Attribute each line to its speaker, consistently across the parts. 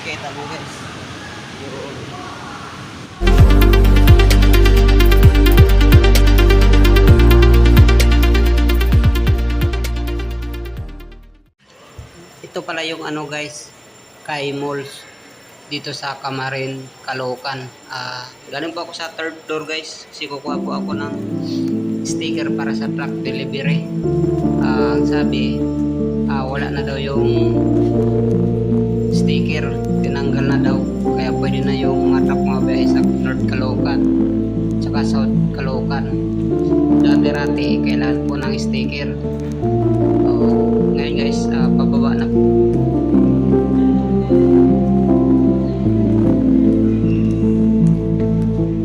Speaker 1: Kita mo guys. Yun. Ito pala yung ano guys, Kai Malls dito sa Camarin, Caloocan. Galing po ako sa third floor guys kasi kukuha po ako ng sticker para sa truck delivery. Sabi wala na daw yung sticker, tinanggal na daw, kaya pwede na yung mga truck mga biyahe sa North Caloocan tsaka South Caloocan. Dati kailangan po ng sticker. Ngayon guys, pababa na po.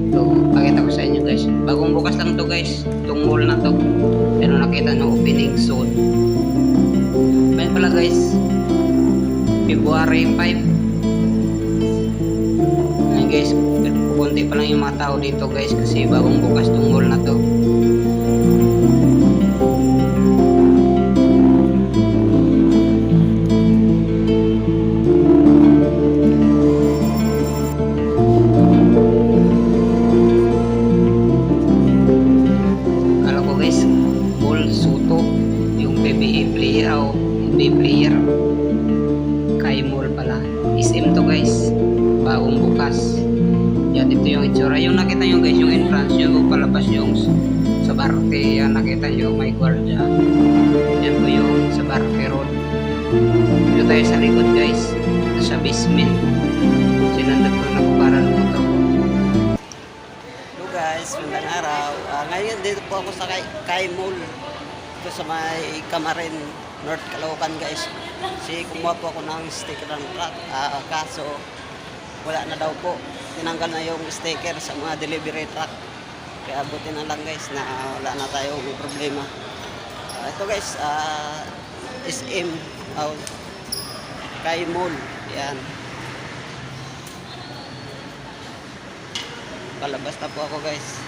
Speaker 1: So, pakita ko sa inyo guys, bagong bukas lang to guys, itong mall na to, pero nakita nyo opening soon. Ngayon pala guys, February 5. Ngayon guys, kunti pa lang yung mga tao dito guys kasi bagong bukas itong mall na to. Player Kai Mall pala, SM to guys, bagong bukas. Yan, ito yung itsura. Yung nakita nyo guys, yung entrance, yung palabas yung sa Barte, yan nakita nyo may gwardiya. Yan po yung sa Barte Road. Dito tayo sa likod guys, ito sa basement. Sinandot ko na po para lumoto. Hello guys, magandang araw. Ngayon dito po ako sa Kai Mall, ito sa may Camarin, North Caloocan guys. Kasi kumuha po ako ng sticker ng truck, kaso wala na daw po, tinanggal na yung sticker sa mga delivery truck, kaya buti na lang guys na wala na tayong problema. Ito guys, SM Kai Mall, yan, palabas na po ako guys,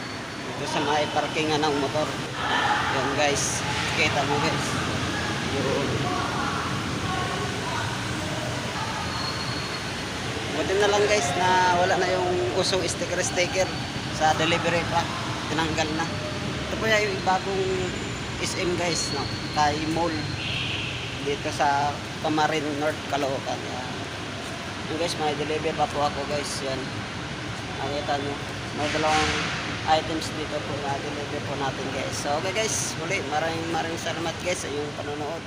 Speaker 1: ito sa may parkingan ng motor. Yan guys, kita mo guys. Yun. Buti na lang guys na wala na yung usong sticker sa delivery truck, tinanggal na. Ito po yung bagong SM guys, no? Kai Mall dito sa Camarin, North Caloocan. Yan guys, may deliver pa po ako guys. Yan, nakita nyo, may dalawang items dito po na deliver po natin guys. So okay guys, muli maraming salamat guys sa iyong panonood.